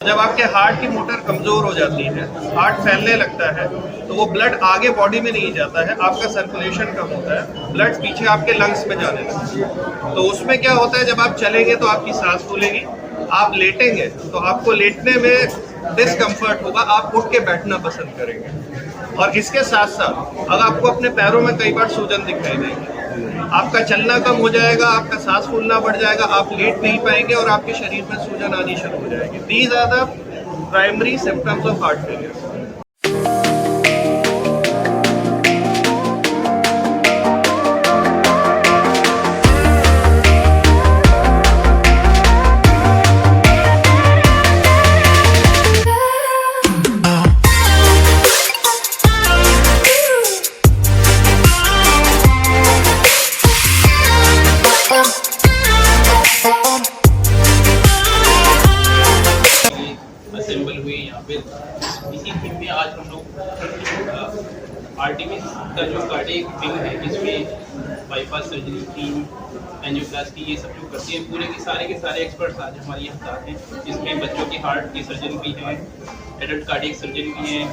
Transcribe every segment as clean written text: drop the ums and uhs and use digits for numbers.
जब आपके हार्ट की मोटर कमज़ोर हो जाती है, हार्ट फैलने लगता है, तो वो ब्लड आगे बॉडी में नहीं जाता है, आपका सर्कुलेशन कम होता है, ब्लड पीछे आपके लंग्स में जाने लगता है। तो उसमें क्या होता है, जब आप चलेंगे तो आपकी सांस फूलेगी, आप लेटेंगे तो आपको लेटने में डिस्कम्फर्ट होगा, आप उठ के बैठना पसंद करेंगे। और इसके साथ साथ अगर आपको अपने पैरों में कई बार सूजन दिखाई देगी, आपका चलना कम हो जाएगा, आपका सांस फूलना बढ़ जाएगा, आप लेट नहीं पाएंगे और आपके शरीर में सूजन आनी शुरू हो जाएगी। These are the primary symptoms of heart failure. Assemble हुए यहाँ पे इसी थीम में आज हम लोग आरटीमिस का जो कार्डियक विंग है, जिसमें बाईपास सर्जरी, टीम, एंजियोप्लास्टी, ये सब जो करते हैं, पूरे के सारे एक्सपर्ट्स आज हमारे यहाँ साथ हैं। जिसमें बच्चों के हार्ट के सर्जन भी हैं, एडल्ट कार्डियक सर्जन भी हैं,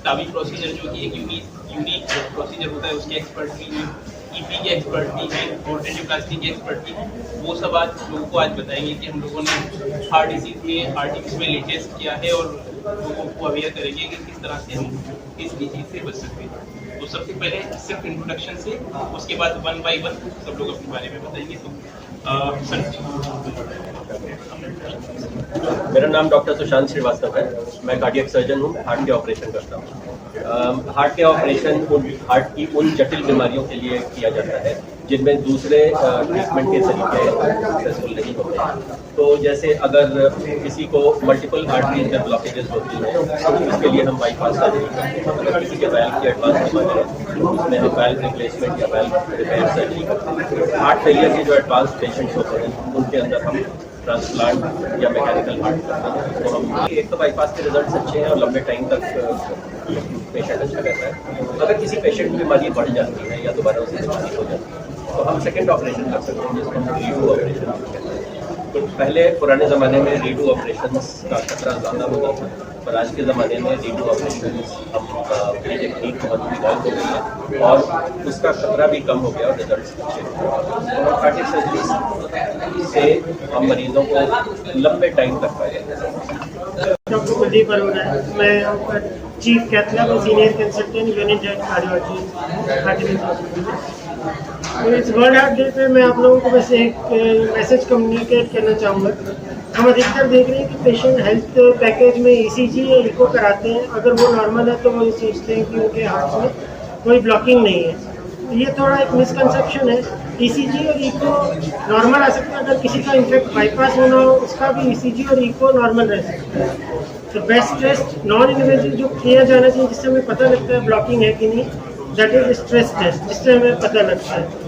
टावी प्रोसीजर जो कि एक यूनिक प्रोसीजर होता है उसके एक्सपर्ट भी हैं, ईपी के एक्सपर्ट भी हैं और एंजियोप्लास्टी के एक्सपर्ट भी हैं। वो सब आज लोगों को आज बताएंगे कि हम लोगों ने हार्ट डिजीज में आरटीमिस में लेटेस्ट किया है और लोगों को अवेयर करेंगे कि किस तरह से हम इस डिजीज से बच सकते हैं। तो सबसे पहले सिर्फ इंट्रोडक्शन से, उसके बाद वन बाई वन सब लोग अपने बारे में बताएंगे। तो मेरा नाम डॉक्टर सुशांत श्रीवास्तव है। मैं कार्डियक सर्जन हूँ, हार्ट के ऑपरेशन करता हूँ। हार्ट के ऑपरेशन हार्ट की उन जटिल बीमारियों के लिए किया जाता है जिनमें दूसरे ट्रीटमेंट के तरीके सक्सेसफुल नहीं होते हैं। तो जैसे अगर किसी को मल्टीपल आर्टरी ब्लॉकेजेस होती हैं तो उसके लिए हम बाईपास सर्जरी करते हैं। अगर किसी के वैल्व की एडवांस बीमारी है तो उसमें हम वैल्व रिप्लेसमेंट या वैल्व रिपेयर सर्जरी करते हैं। हार्ट फेलियर के जो एडवांस पेशेंट्स होते हैं उनके अंदर हम ट्रांसप्लांट या मैकेनिकल हार्ट करते हैं। तो हम एक तो बाईपास के रिजल्ट्स अच्छे हैं और लंबे टाइम तक पेशेंट अच्छा रहता है। अगर किसी पेशेंट की बीमारी बढ़ जाती है या दोबारा उसे बीमारी हो जाती है तो हम सेकेंड ऑपरेशन कर सकते हैं, जिसको हम रीडू ऑपरेशन कहते हैं। तो पहले पुराने ज़माने में रीडू ऑपरेशन का खतरा ज़्यादा होता था, पर आज के ज़माने में रीडू ऑपरेशन हम टेक्निक बहुत इवॉल्व हो गई है और उसका खतरा भी कम हो गया और रिजल्ट अच्छे और कार्डियक सर्जरी से हम मरीजों को लंबे टाइम तक पाए। डॉक्टर कुलदीप अरोड़ा है। मैं यहाँ पर चीफ कैथलैब और senior consultant unit head cardiology hospital. तो इस वर्ल्ड हार्ट डे पे मैं आप लोगों को बस एक मैसेज कम्युनिकेट करना चाहूँगा। हम अधिकतर देख रहे हैं कि पेशेंट हेल्थ पैकेज में ईसीजी या इको कराते हैं, अगर वो नॉर्मल है तो वो ये सोचते हैं कि उनके हार्ट में कोई ब्लॉकिंग नहीं है। तो ये थोड़ा एक मिसकंसेप्शन है। ईसीजी और इको नॉर्मल आ सकता है, अगर किसी का इन्फेक्ट बाईपास होना हो उसका भी ईसीजी और इको नॉर्मल रह सकता है। तो बेस्ट टेस्ट नॉन इन्वेजिव जो किया जाना चाहिए, जिससे हमें पता लगता है ब्लॉकिंग है कि नहीं, दैट इज स्ट्रेस टेस्ट, जिससे हमें पता लगता है।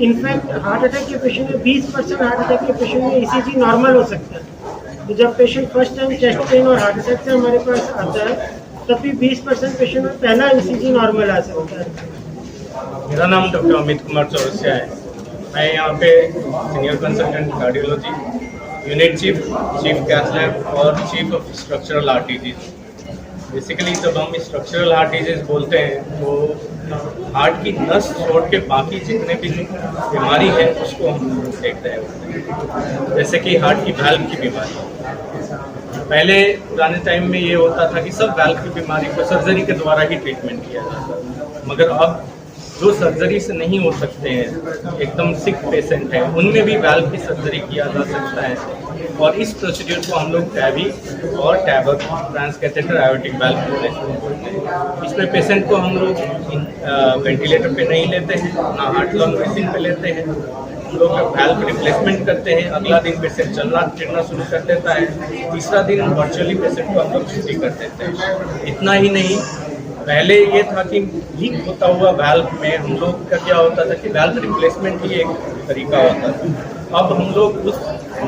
इनफैक्ट हार्ट अटैक के पेशेंट में 20% हार्ट अटैक के पेशेंट में ईसीजी नॉर्मल हो सकता है। तो जब patient first time chest pain और हार्ट अटैक से हमारे पास आता है तब भी 20% पेशेंट में पहला ईसीजी नॉर्मल आ सकता है। मेरा नाम डॉक्टर अमित कुमार चौरसिया है। मैं यहाँ पे senior consultant cardiology, unit chief cath lab और chief of structural heart disease. Basically जब हम स्ट्रक्चरल हार्ट डिजीज बोलते हैं तो हार्ट की नस छोड़ के बाकी जितने भी बीमारी है उसको हम देखते हैं। जैसे कि हार्ट की वैल्व की बीमारी, पहले पुराने टाइम में ये होता था कि सब वैल्व की बीमारी को सर्जरी के द्वारा ही ट्रीटमेंट किया जाता, मगर अब जो सर्जरी से नहीं हो सकते हैं, एकदम सिक पेशेंट है, उनमें भी वैल्व की सर्जरी किया जा सकता है। और इस प्रोसीड्यूर को हम लोग टैवी और टैबक ट्रांसकैथेटर आयोटिक वैल्व रिप्लेसमेंट बोलते हैं। इसमें पेशेंट को हम लोग वेंटिलेटर पे नहीं लेते हैं, ना हार्ट लंग मशीन पे लेते हैं, लोग वैल्व रिप्लेसमेंट करते हैं। अगला दिन पेशेंट चलना फिरना शुरू कर देता है, तीसरा दिन वर्चुअली पेशेंट को हम लोग छुट्टी कर देते हैं। इतना ही नहीं, पहले ये था कि लीक होता हुआ वैल्व में हम लोग का क्या होता था कि वैल्व रिप्लेसमेंट ही एक तरीका होता था। अब हम लोग उस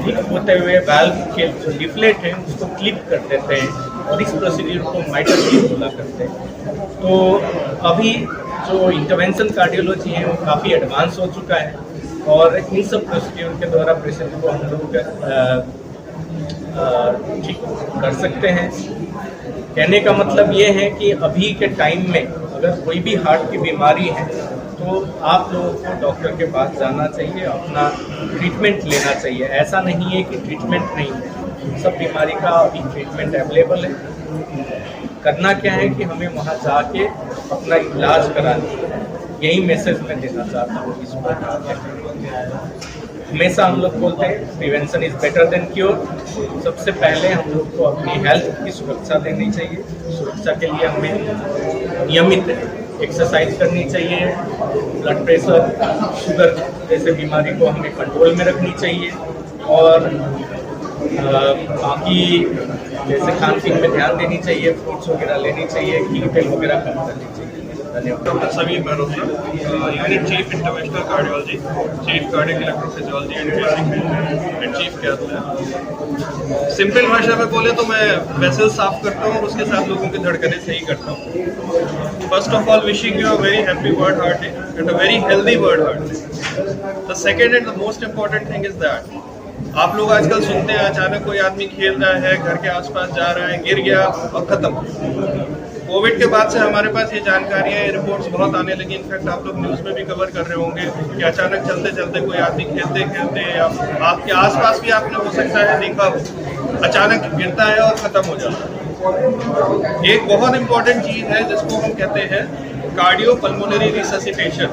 लीक होते हुए वैल्व के जो लिफलेट हैं उसको क्लिप कर देते हैं और इस प्रोसीड्यूर को माइटर क्लिप बोला करते हैं। तो अभी जो इंटरवेंशन कार्डियोलॉजी है वो काफ़ी एडवांस हो चुका है और इन सब प्रोसीड्यूर के द्वारा पेशेंट को हम लोग ठीक कर सकते हैं। कहने का मतलब ये है कि अभी के टाइम में अगर कोई भी हार्ट की बीमारी है तो आप लोगों को डॉक्टर के पास जाना चाहिए, अपना ट्रीटमेंट लेना चाहिए। ऐसा नहीं है कि ट्रीटमेंट नहीं है, सब बीमारी का अभी ट्रीटमेंट अवेलेबल है। करना क्या है कि हमें वहाँ जाके अपना इलाज कराना है। यही मैसेज मैं देना चाहता हूँ इस पर। हमेशा हम लोग बोलते हैं prevention is better than cure. सबसे पहले हम लोग को अपनी हेल्थ की सुरक्षा देनी चाहिए। सुरक्षा के लिए हमें नियमित एक्सरसाइज करनी चाहिए, ब्लड प्रेशर, शुगर जैसे बीमारी को हमें कंट्रोल में रखनी चाहिए, और बाकी जैसे खान पीन में ध्यान देनी चाहिए, फ्रूट्स वगैरह लेनी चाहिए, घी तेल वगैरह कम करनी चाहिए। धन्यवाद। Doctor Sameer Malhotra, unit chief interventional cardiology, chief cardiac electrophysiology and basic and chief cath lab. Simple भाषा में बोले तो मैं वेसल साफ करता हूँ और उसके साथ लोगों की धड़कनें सही करता हूँ। First of all wishing you a very happy world heart day and a very healthy world heart day. The second and the most important thing is that आप लोग आजकल सुनते हैं अचानक कोई आदमी खेल रहा है, घर के आसपास जा रहा है, गिर गया और खत्म। कोविड के बाद से हमारे पास ये जानकारियां, ये रिपोर्ट्स बहुत आने लगी। इनफैक्ट आप लोग न्यूज़ में भी कवर कर रहे होंगे कि अचानक चलते चलते कोई आदमी खेलते खेलते या आपके आसपास भी आपने हो सकता है देखा हो, अचानक गिरता है और ख़त्म हो जाता है। एक बहुत इंपॉर्टेंट चीज़ है जिसको हम कहते हैं कार्डियोपल्मोनरी रिससिटेशन,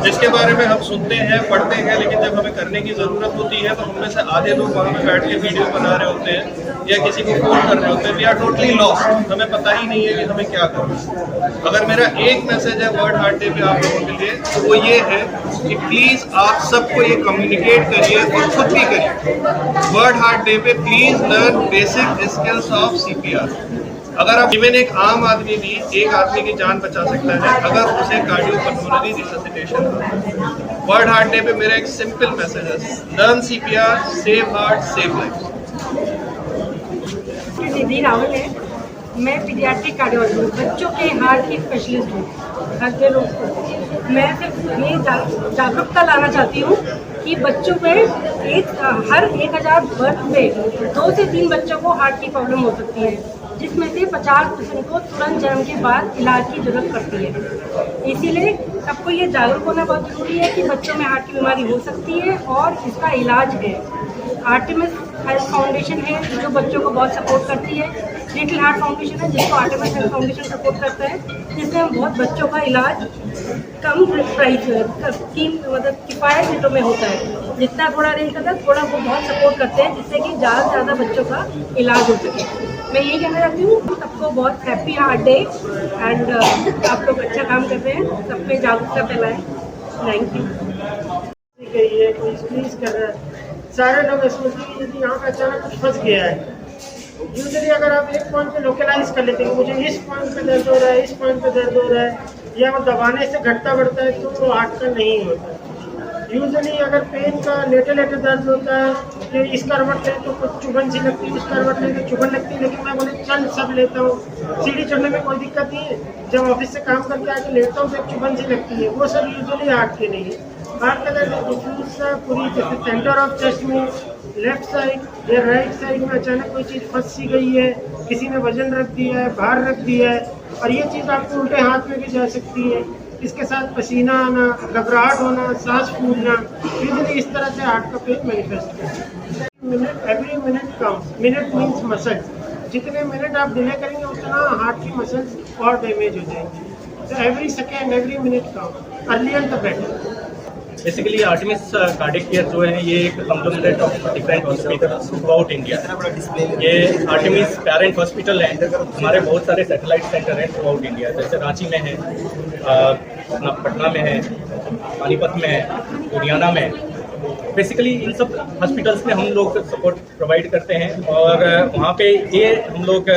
जिसके बारे में हम सुनते हैं, पढ़ते हैं, लेकिन जब हमें करने की ज़रूरत होती है तो हम में से आधे लोग वहाँ पे बैठ के वीडियो बना रहे होते हैं या किसी को फोन कर रहे होते हैं। वी आर टोटली लॉस्ट, हमें पता ही नहीं है कि हमें क्या करना। अगर मेरा एक मैसेज है वर्ल्ड हार्ट डे पे आप लोगों के लिए तो वो ये है कि प्लीज़ आप सबको ये कम्युनिकेट करिए और खुद भी करिए। वर्ल्ड हार्ट डे पे please learn basic skills of CPR। अगर आप इवन एक आम आदमी भी एक आदमी की जान बचा सकता है अगर उसे cardiopulmonary resuscitation. World heart day पे मेरा एक सिंपल मैसेज है, learn CPR, save heart, save life. Nidhi Rawal है, मैं पीडियाट्रिक कार्डियोलॉजी हूँ, बच्चों के हार्ट की स्पेशलिस्ट हूँ, हार्ट के रोग को। मैं सिर्फ ये जागरूकता लाना चाहती हूँ कि बच्चों पे हर 1000 बर्थ पे 2 से 3 बच्चों को हार्ट की प्रॉब्लम हो सकती है, जिसमें से 50% को तुरंत जन्म के बाद इलाज की जरूरत पड़ती है। इसीलिए सबको ये जागरूक होना बहुत जरूरी है कि बच्चों में हार्ट की बीमारी हो सकती है और इसका इलाज है। आर्टेमिस हेल्थ फाउंडेशन है जो बच्चों को बहुत सपोर्ट करती है, लिटिल हार्ट फाउंडेशन है जिसको आर्टेमिस हेल्थ फाउंडेशन सपोर्ट करता है, जिससे हम बहुत बच्चों का इलाज कम प्राइस मतलब किफ़ायत रेटों में होता है। जितना थोड़ा रेंज करता है थोड़ा वो बहुत सपोर्ट करते हैं जिससे कि ज़्यादा से ज़्यादा बच्चों का इलाज हो सके। मैं यही कहना चाहती हूँ सबको बहुत हैप्पी हार्ट डे एंड आप लोग अच्छा काम कर रहे हैं, सब में जागरूकता फैलाएं। Thank you. गई है, कोई स्क्रीज कर रहा है, सारे लोग सोचते हैं यदि यहाँ पे अचानक कुछ फंस गया है। यूजली अगर आप एक पॉइंट पे लोकलाइज कर लेते हैं मुझे इस पॉइंट पे दर्द हो रहा है, इस पॉइंट पे दर्द हो रहा है, या वो दबाने से घटता बढ़ता है तो वो हार्ट का नहीं होता। यूजली अगर पेन का लेटे लेटे दर्द होता है कि इस करवट ले तो कुछ चुभन सी लगती है, इस करवट ले तो चुभन लगती है, लेकिन मैं बोले चल सब लेता हूँ, सीढ़ी चढ़ने में कोई दिक्कत नहीं है, जब ऑफिस से काम करके आके लेटता हूँ तो एक चुभन सी लगती है, वो सब यूजली हार्ट के नहीं है। हार्ट का दर्द डिफ्यूज सा पूरी जैसे सेंटर ऑफ चेस्ट में लेफ्ट साइड या राइट साइड में अचानक कोई चीज़ फंस सी गई है, किसी ने वजन रख दिया है, भार रख दिया है, और ये चीज़ आपको उल्टे हाथ में भी जा सकती है। इसके साथ पसीना आना, घबराहट होना, सांस फूलना, यूजली इस तरह से हार्ट का पेन मैनिफेस्ट होता है। Minute every minute counts, minute means muscles, जितने मिनट आप डिले करेंगे उतना हार्ट की मसल्स और डैमेज हो जाएंगी। तो every second every minute count, earlier the better. Basically Artemis cardiac care जो है ये एक conglomerate of different hospital through out India. ये आर्टेमिस पेरेंट हॉस्पिटल है, हमारे बहुत सारे सैटेलाइट सेंटर हैं थ्रू आउट इंडिया, जैसे रांची में है, अपना पटना में है, पानीपत में है, लुधियाना में है। बेसिकली इन सब हॉस्पिटल्स में हम लोग सपोर्ट प्रोवाइड करते हैं और वहाँ पे ये हम लोग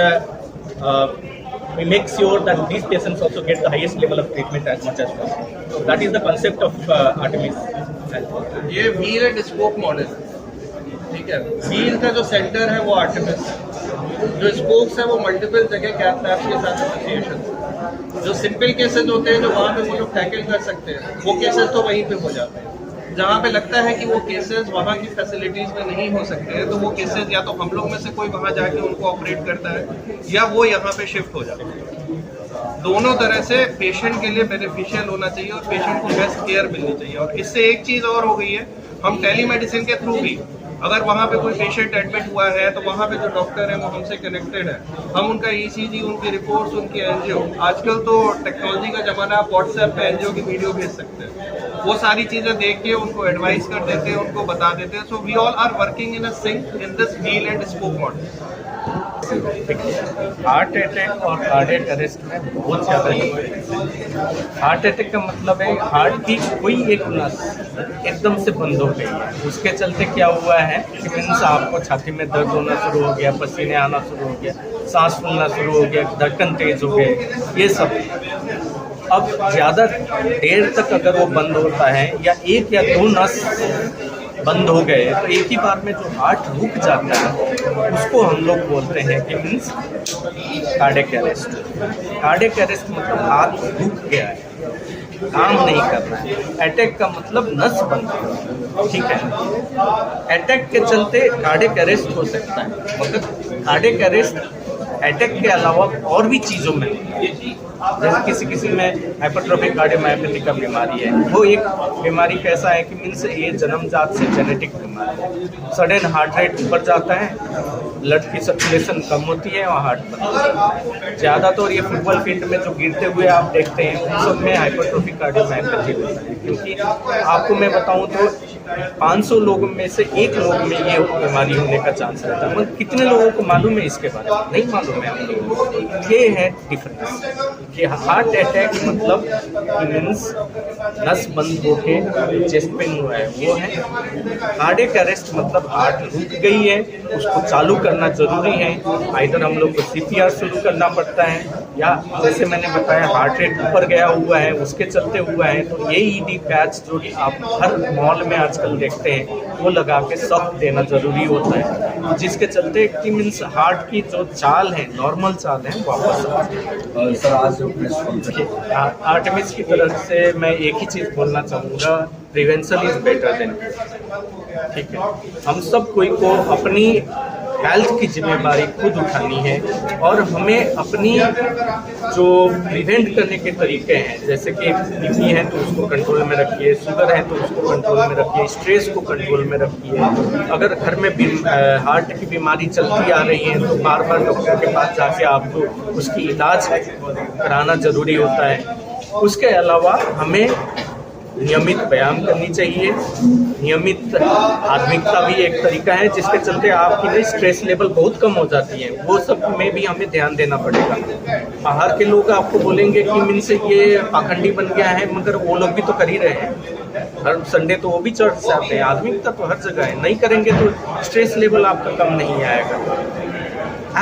we make sure that these patients also get the highest level of treatment as much as possible. So that is the concept of Artemis. ये व्हील एंड स्पोक मॉडल, ठीक है। व्हील का जो सेंटर है वो आर्टेमिस, जो spokes है वो मल्टीपल जगह कैथ लैब्स के साथ एसोसिएशन। जो सिंपल केसेस होते हैं जो वहाँ पे वो लोग टैकल कर सकते हैं वो केसेस तो वहीं पे हो जाते हैं। जहाँ पे लगता है कि वो केसेस वहाँ की फैसिलिटीज़ में नहीं हो सकते हैं, तो वो केसेस या तो हम लोग में से कोई वहाँ जाके उनको ऑपरेट करता है या वो यहाँ पे शिफ्ट हो जाता है। दोनों तरह से पेशेंट के लिए बेनिफिशियल होना चाहिए और पेशेंट को बेस्ट केयर मिलनी चाहिए। और इससे एक चीज़ और हो गई है, हम टेलीमेडिसिन के थ्रू भी अगर वहाँ पे कोई पेशेंट एडमिट हुआ है तो वहाँ पे जो डॉक्टर है वो हमसे कनेक्टेड है, हम उनका ECG, उनकी रिपोर्ट्स, उनकी एंजियो, आजकल तो टेक्नोलॉजी का ज़माना, आप व्हाट्सएप पे एंजियो की वीडियो भेज सकते हैं, वो सारी चीज़ें देख के उनको एडवाइस कर देते हैं, उनको बता देते हैं। So we all are working in a sync in this wheel and spoke model. Heart attack और कार्डियक अरेस्ट में बहुत ज़्यादा डिफरेंस है। हार्ट अटैक का मतलब है हार्ट की कोई एक नस एकदम से बंद हो गई है, उसके चलते क्या हुआ है कि मीन्स आपको छाती में दर्द होना शुरू हो गया, पसीने आना शुरू हो गया, सांस फूलना शुरू हो गया, धड़कन तेज हो गए, ये सब। अब ज़्यादा देर तक अगर वो बंद होता है या एक या दो नस बंद हो गए तो एक ही बार में जो हार्ट रुक जाता है उसको हम लोग बोलते हैं कि means cardiac arrest. Cardiac arrest मतलब हार्ट रुक गया है, काम नहीं कर रहा है। अटैक का मतलब नस बंद है, ठीक है। अटैक के चलते कार्डियक अरेस्ट हो सकता है, मगर कार्डियक अरेस्ट अटैक के अलावा और भी चीज़ों में जैसे किसी में हाइपरट्रोफिक कार्डियोमायोपैथी का बीमारी है, वो एक बीमारी कैसा है कि मीन्स ये जन्मजात से जेनेटिक बीमारी है। सडन हार्ट रेट ऊपर जाता है, ब्लड की सर्कुलेशन कम होती है और हार्ट बंद होता है। ज़्यादातर ये फुटबॉल फील्ड में जो गिरते हुए आप देखते हैं उन सब में हाइपरट्रोफिक कार्डियोमायोपैथी होता है, क्योंकि आपको मैं बताऊँ तो 500 लोगों में से एक लोग में ये बीमारी होने का चांस रहता है। मतलब कितने लोगों को मालूम है इसके बारे में? नहीं मालूम है हम लोगों को। ये है डिफरेंस कि हार्ट अटैक मतलब मीन्स नस बंद होके चेस्ट पेन हुआ है, वो है। कार्डियक अरेस्ट मतलब हार्ट रुक गई है, उसको चालू करना जरूरी है। आइदर हम लोग को CPR शुरू करना पड़ता है या जैसे मैंने बताया हार्ट रेट ऊपर गया हुआ है उसके चलते हुआ है तो ये ED पैच जो आप हर मॉल में आजकल देखते हैं वो लगा के सख्त देना जरूरी होता है, जिसके चलते कि मीन्स हार्ट की जो चाल है, नॉर्मल चाल है, वापस आ जाए। सर आज प्रेस आर्टेमिस की तरफ से मैं एक ही चीज़ बोलना चाहूँगा, प्रिवेंशन इज बेटर देन, ठीक है। हम सब कोई को अपनी हेल्थ की जिम्मेदारी खुद उठानी है और हमें अपनी जो प्रिवेंट करने के तरीके हैं, जैसे कि BP है तो उसको कंट्रोल में रखिए, शुगर है तो उसको कंट्रोल में रखिए, स्ट्रेस को कंट्रोल में रखिए। अगर घर में हार्ट की बीमारी चलती आ रही है तो बार बार डॉक्टर के पास जाके आपको उसकी इलाज कराना ज़रूरी होता है। उसके अलावा हमें नियमित व्यायाम करनी चाहिए। नियमित आध्यात्मिकता भी एक तरीका है जिसके चलते आपकी ना स्ट्रेस लेवल बहुत कम हो जाती है, वो सब में भी हमें ध्यान देना पड़ेगा। बाहर के लोग आपको बोलेंगे कि मीन्स ये पाखंडी बन गया है, मगर वो लोग भी तो कर ही रहे हैं। हर संडे तो वो भी चर्च से आते हैं। आध्यात्मिकता तो हर जगह है, नहीं करेंगे तो स्ट्रेस लेवल आपका कम नहीं आएगा।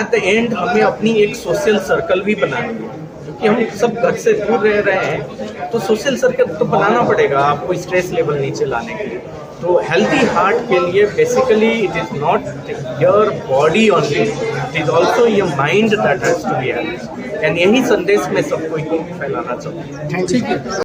एट द एंड हमें अपनी एक सोशल सर्कल भी बनानी है, क्योंकि हम सब घर से दूर रह रहे हैं तो सोशल सर्कल तो बनाना पड़ेगा आपको स्ट्रेस लेवल नीचे लाने के लिए। तो हेल्दी हार्ट के लिए basically it is not your body only, it is also your mind that has to be healthy. And यही संदेश मैं सबको फैलाना चाहूँगा। Thank you.